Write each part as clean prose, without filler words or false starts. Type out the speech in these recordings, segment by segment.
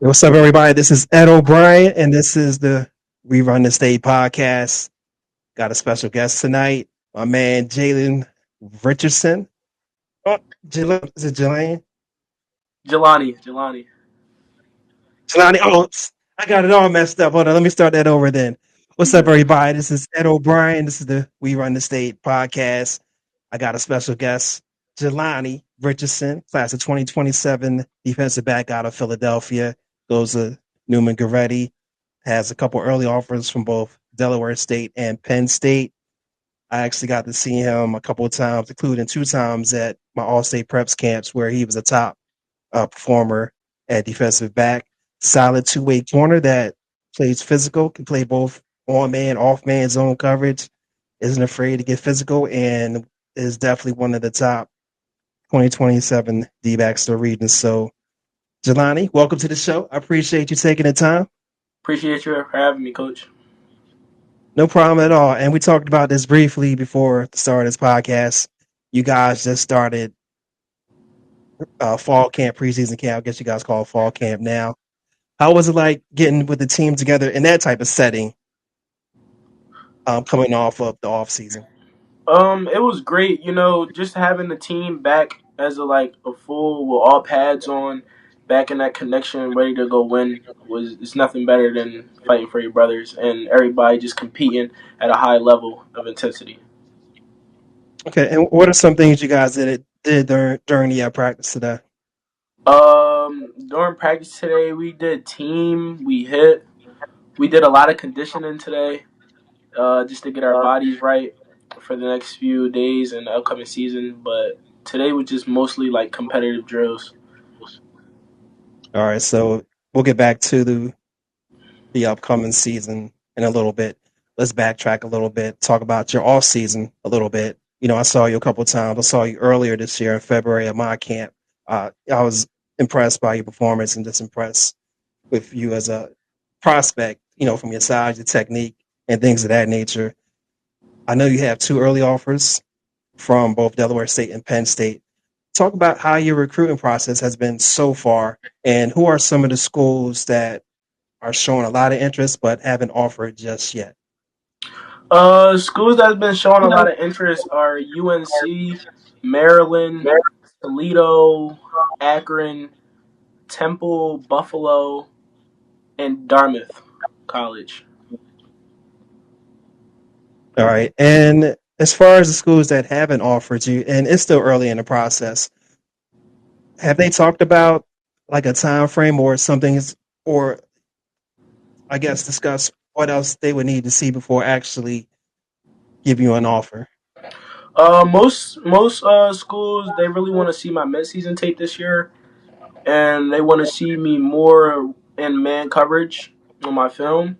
What's up, everybody? This is Ed O'Brien, and this is the We Run the State podcast. Got a special guest tonight, my man Jelane Richardson. Oh, is it Jelane? Jelani. Jelani. Oh, I got it all messed up. Hold on, let me start that over then. You What's up, good? everybody? This is Ed O'Brien. This is the We Run the State podcast. I got a special guest, Jelane Richardson, class of 2027, defensive back out of Philadelphia. Goes to Newman Goretti. Has a couple early offers from both Delaware State and Penn State. I actually got to see him a couple of times, including two times at my All-State Preps camps where he was a top performer at defensive back. Solid two-way corner that plays physical, can play both on-man, off-man zone coverage, isn't afraid to get physical, and is definitely one of the top 2027 D-backs to the region. So, Jelane, welcome to the show. I appreciate you taking the time. Appreciate you for having me, Coach. No problem at all. And we talked about this briefly before the start of this podcast. You guys just started fall camp, preseason camp. I guess you guys call it fall camp now. How was it like getting with the team together in that type of setting, coming off of the off season? It was great. Just having the team back as a full with all pads on, back in that connection, ready to go win was it's nothing better than fighting for your brothers and everybody just competing at a high level of intensity. Okay. And what are some things you guys did during the practice today? During practice today, we did team, we hit, we did a lot of conditioning today, just to get our bodies right for the next few days and the upcoming season. But today was just mostly like competitive drills. All right. So we'll get back to the upcoming season in a little bit. Let's backtrack a little bit, talk about your off season a little bit. I saw you a couple of times. I saw you earlier this year in February at my camp. I was impressed by your performance and just impressed with you as a prospect, from your size, your technique, and things of that nature. I know you have two early offers from both Delaware State and Penn State. Talk about how your recruiting process has been so far, and who are some of the schools that are showing a lot of interest but haven't offered just yet. Schools that's been showing a lot of interest are UNC, Maryland, Toledo, Akron, Temple, Buffalo, and Dartmouth College. All right. And as far as the schools that haven't offered you, and it's still early in the process, have they talked about like a time frame or something, or I guess discuss what else they would need to see before actually give you an offer? Most schools they really want to see my midseason tape this year, and they want to see me more in man coverage on my film.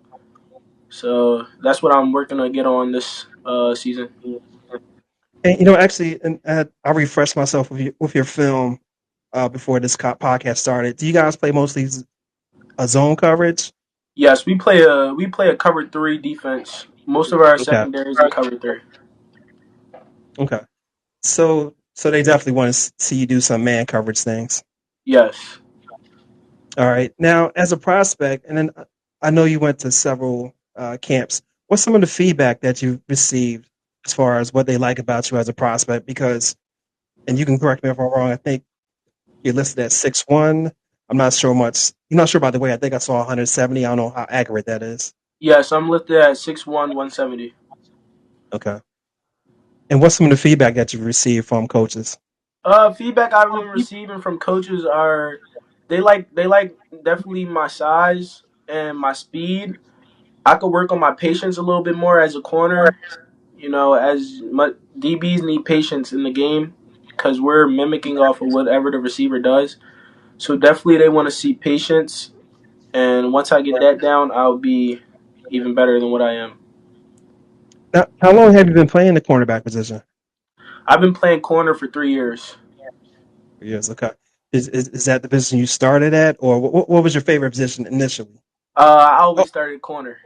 So that's what I'm working to get on this season. And actually, and I refreshed myself with your film before this podcast started. Do you guys play mostly a zone coverage? Yes, we play a cover three defense. Most of our Okay. secondaries in cover three. Okay. So they definitely want to see you do some man coverage things. Yes. All right. Now, as a prospect, and then I know you went to several camps. What's some of the feedback that you've received as far as what they like about you as a prospect? Because, and you can correct me if I'm wrong, I think you're listed at 6'1". I'm not sure much. I'm not sure about the way. I think I saw 170. I don't know how accurate that is. Yes, I'm listed at 6'1", 170. Okay. And what's some of the feedback that you've received from coaches? Feedback I've been receiving from coaches are they like definitely my size and my speed. I could work on my patience a little bit more as a corner. As much DBs need patience in the game because we're mimicking off of whatever the receiver does. So definitely they want to see patience, and once I get that down, I'll be even better than what I am. Now, how long have you been playing the cornerback position? I've been playing corner for 3 years. Yes. Okay. Is that the position you started at, or what was your favorite position initially? I Oh, always started corner.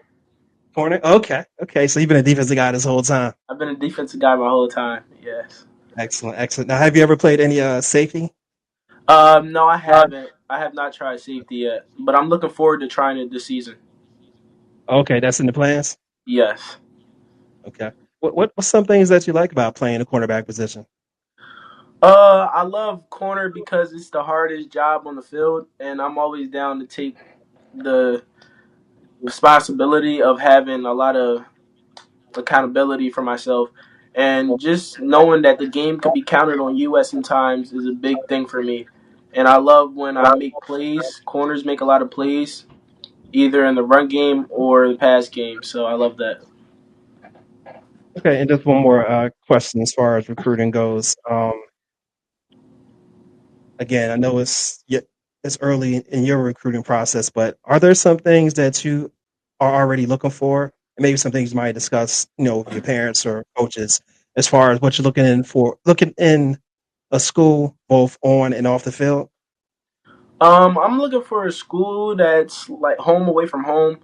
corner. Okay. Okay. So you've been a defensive guy this whole time. I've been a defensive guy my whole time. Yes. Excellent. Excellent. Now, have you ever played any safety? No, I haven't. I have not tried safety yet, but I'm looking forward to trying it this season. Okay, that's in the plans. Yes. Okay. What's some things that you like about playing the cornerback position? I love corner because it's the hardest job on the field, and I'm always down to take the responsibility of having a lot of accountability for myself. And just knowing that the game could be counted on you at some times is a big thing for me. And I love when I make plays. Corners make a lot of plays, either in the run game or the pass game. So I love that. Okay, and just one more question as far as recruiting goes. Again, I know it's early in your recruiting process, but are there some things that you are already looking for, and maybe some things you might discuss, with your parents or coaches, as far as what you're looking in a school, both on and off the field? I'm looking for a school that's like home away from home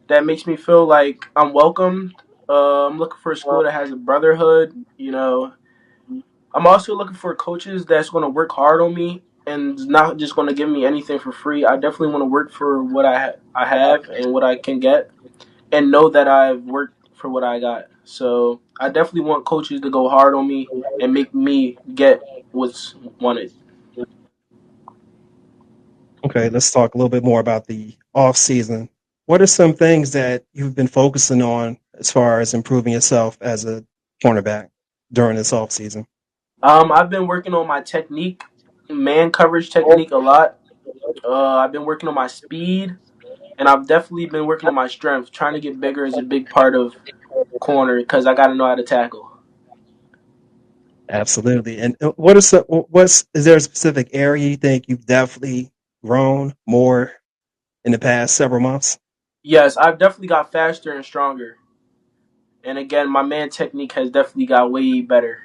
that makes me feel like I'm welcomed. I'm looking for a school that has a brotherhood. I'm also looking for coaches that's going to work hard on me and not just going to give me anything for free. I definitely want to work for what I have and what I can get, and know that I've worked for what I got. So I definitely want coaches to go hard on me and make me get what's wanted. Okay, let's talk a little bit more about the off season. What are some things that you've been focusing on as far as improving yourself as a cornerback during this off season? I've been working on my technique, man coverage technique a lot. I've been working on my speed, and I've definitely been working on my strength. Trying to get bigger is a big part of corner because I got to know how to tackle. Absolutely. And what's is there a specific area you think you've definitely grown more in the past several months? Yes, I've definitely got faster and stronger. And again, my man technique has definitely got way better.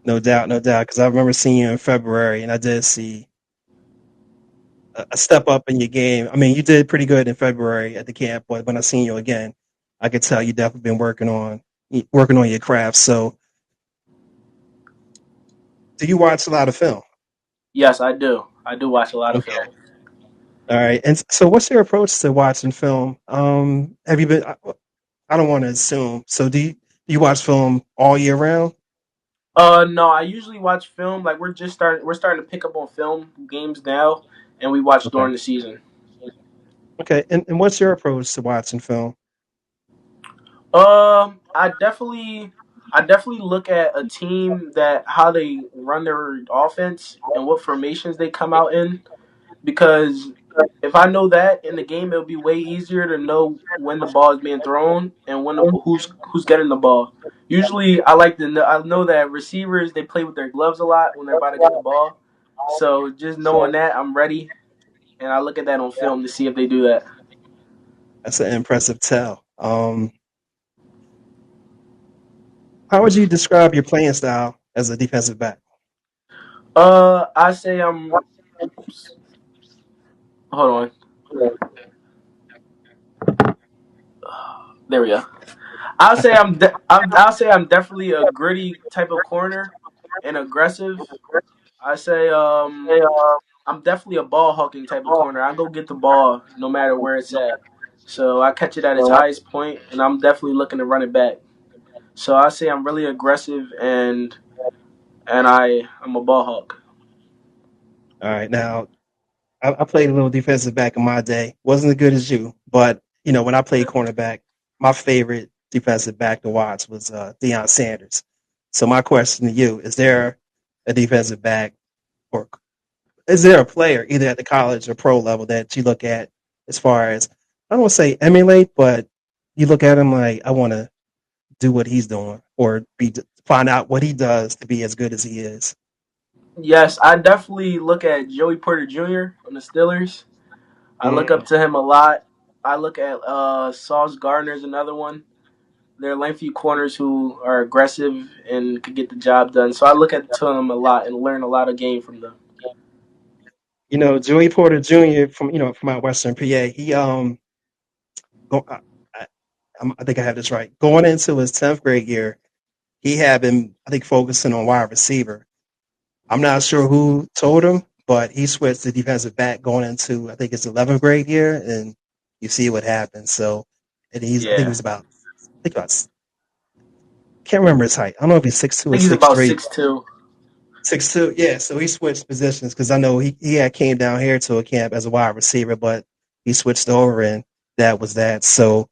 No doubt, no doubt. Because I remember seeing you in February, and I did see a step up in your game. I mean, you did pretty good in February at the camp, but when I seen you again, I could tell you definitely been working on your craft. So, do you watch a lot of film? Yes, I do. I do watch a lot of Okay. film. All right. And so, what's your approach to watching film? Have you been? I don't want to assume. So, do you watch film all year round? No, I usually watch film. Like we're starting to pick up on film games now, and we watch Okay. during the season. Okay. And what's your approach to watching film? I definitely look at a team that how they run their offense and what formations they come out in because if I know that in the game, it'll be way easier to know when the ball is being thrown and who's getting the ball. Usually, I know that receivers they play with their gloves a lot when they're about to get the ball. So just knowing that, I'm ready, and I look at that on film to see if they do that. That's an impressive tell. How would you describe your playing style as a defensive back? I say I'm. Hold on. There we go. I'll say I'm definitely a gritty type of corner and aggressive. I say I'm definitely a ball hawking type of corner. I go get the ball no matter where it's at. So I catch it at its highest point, and I'm definitely looking to run it back. So I say I'm really aggressive and I'm a ball hawk. All right. Now, I played a little defensive back in my day. Wasn't as good as you, but when I played cornerback, my favorite defensive back to watch was Deion Sanders. So my question to you: Is there a defensive back, or is there a player either at the college or pro level that you look at as far as I don't want to say emulate, but you look at him like I want to do what he's doing or find out what he does to be as good as he is? Yes, I definitely look at Joey Porter Jr. on the Steelers. I look up Mm. to him a lot. I look at Sauce Gardner's another one. They're lengthy corners who are aggressive and could get the job done. So I look at to them a lot and learn a lot of game from them. Joey Porter Jr. from out Western PA. He go, I, I think I have this right. Going into his 10th grade year, he had been I think focusing on wide receiver. I'm not sure who told him, but he switched to defensive back going into I think it's 11th grade year, and you see what happens. So, and he's I think he Yeah, was about I think about can't remember his height. I don't know if he's 6'2" I or think he's six about three. 6'2". 6'2", yeah. So he switched positions because I know he had came down here to a camp as a wide receiver, but he switched over and that was that. So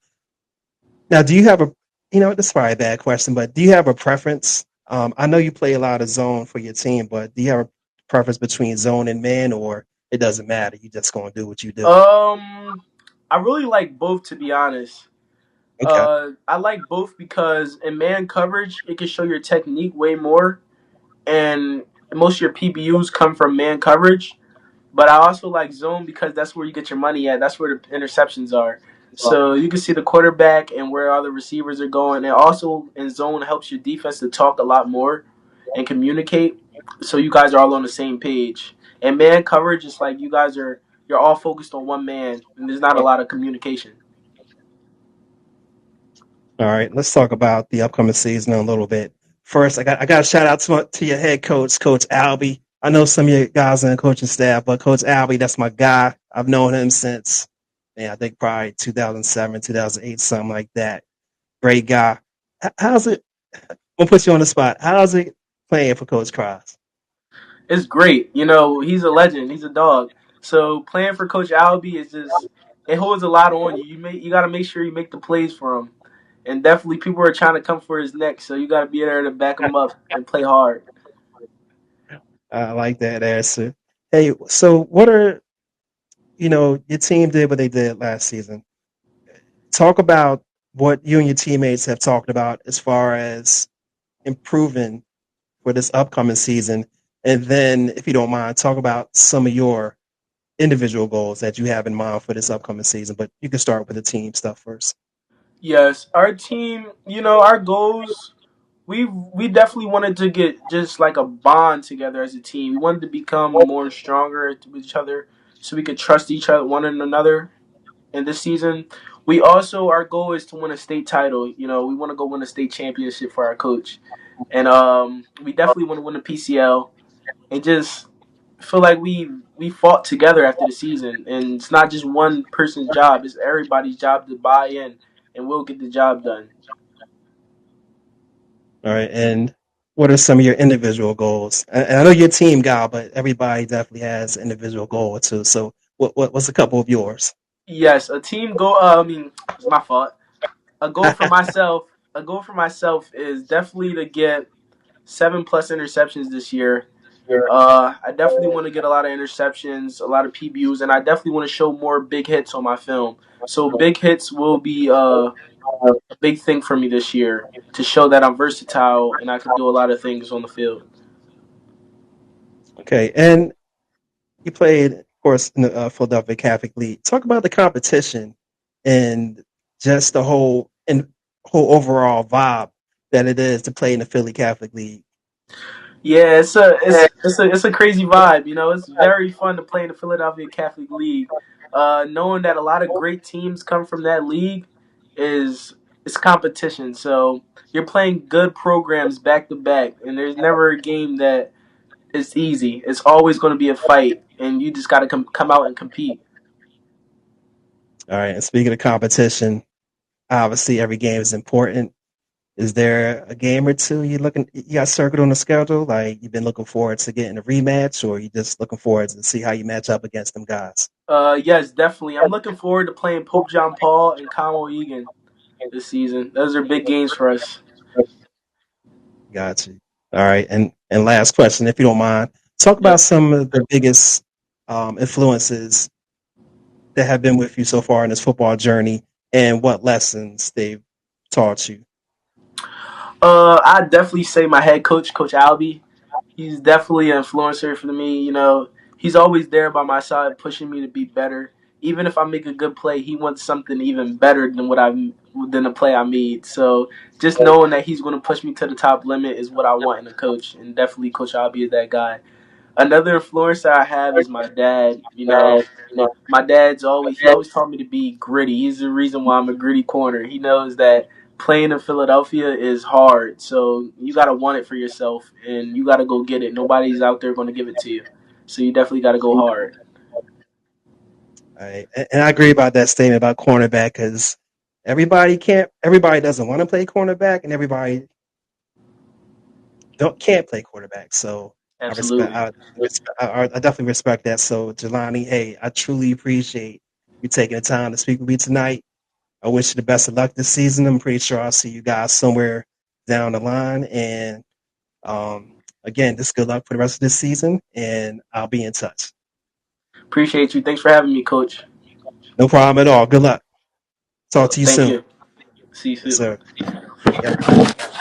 now, do you have a this is probably a bad question, but do you have a preference? I know you play a lot of zone for your team, but do you have a preference between zone and man, or it doesn't matter? You just gonna do what you do. I really like both, to be honest. Okay. I like both because in man coverage, it can show your technique way more, and most of your PBUs come from man coverage. But I also like zone because that's where you get your money at. That's where the interceptions are. So you can see the quarterback and where all the receivers are going. And also in zone helps your defense to talk a lot more and communicate. So you guys are all on the same page. And man coverage is like you're all focused on one man and there's not a lot of communication. All right. Let's talk about the upcoming season a little bit. First, I got a shout out to your head coach, Coach Albie. I know some of your guys on the coaching staff, but Coach Albie, that's my guy. I've known him since, I think probably 2007, 2008, something like that. Great guy. How's it? I'm gonna put you on the spot. How's it playing for Coach Cross? It's great. He's a legend. He's a dog. So playing for Coach Albie is just it holds a lot on you. You got to make sure you make the plays for him, and definitely people are trying to come for his neck. So you got to be there to back him up and play hard. I like that answer. Hey, so what are your team did what they did last season? Talk about what you and your teammates have talked about as far as improving for this upcoming season, and then if you don't mind, talk about some of your individual goals that you have in mind for this upcoming season. But you can start with the team stuff first. Yes, our team. Our goals. We definitely wanted to get just like a bond together as a team. We wanted to become more stronger with each other, so we could trust each other, one another, in this season. We also our goal is to win a state title. We want to go win a state championship for our coach, and we definitely want to win the PCL. And just feel like we fought together after the season, and it's not just one person's job; it's everybody's job to buy in, and we'll get the job done. All right, and what are some of your individual goals? And I know your team guy, but everybody definitely has individual goal too. So, what's a couple of yours? Yes, a team goal. It's my fault. A goal for myself. A goal for myself is definitely to get 7+ interceptions this year. I definitely want to get a lot of interceptions, a lot of PBUs, and I definitely want to show more big hits on my film. So big hits will be a big thing for me this year to show that I'm versatile and I can do a lot of things on the field. Okay, and you played, of course, in the Philadelphia Catholic League. Talk about the competition and just the whole overall vibe that it is to play in the Philly Catholic League. Yeah, it's a crazy vibe. It's very fun to play in the Philadelphia Catholic League. Knowing that a lot of great teams come from that league is it's competition. So you're playing good programs back to back, and there's never a game that is easy. It's always going to be a fight, and you just got to come out and compete. All right, and speaking of competition, obviously every game is important. Is there a game or two you got circled on the schedule? Like you've been looking forward to getting a rematch, or you just looking forward to see how you match up against them guys? Yes, definitely. I'm looking forward to playing Pope John Paul and Conwell Egan this season. Those are big games for us. Got you. All right, and last question, if you don't mind, talk Yep. about some of the biggest influences that have been with you so far in this football journey, and what lessons they've taught you. I'd definitely say my head coach, Coach Albie. He's definitely an influencer for me. He's always there by my side, pushing me to be better. Even if I make a good play, he wants something even better than the play I made. So just knowing that he's going to push me to the top limit is what I want in a coach, and definitely Coach Albie is that guy. Another influencer I have is my dad. My dad's always he always taught me to be gritty. He's the reason why I'm a gritty corner. He knows that playing in Philadelphia is hard. So you gotta want it for yourself, and you gotta go get it. Nobody's out there going to give it to you. So you definitely got to go hard. Right. And I agree about that statement about cornerback because everybody doesn't want to play cornerback, and everybody can't play quarterback. So Absolutely. I definitely respect that. So Jelani, hey, I truly appreciate you taking the time to speak with me tonight. I wish you the best of luck this season. I'm pretty sure I'll see you guys somewhere down the line. And again, just good luck for the rest of this season, and I'll be in touch. Appreciate you. Thanks for having me, Coach. No problem at all. Good luck. Talk to you Thank soon. you. See you Yes, soon. sir. Yep.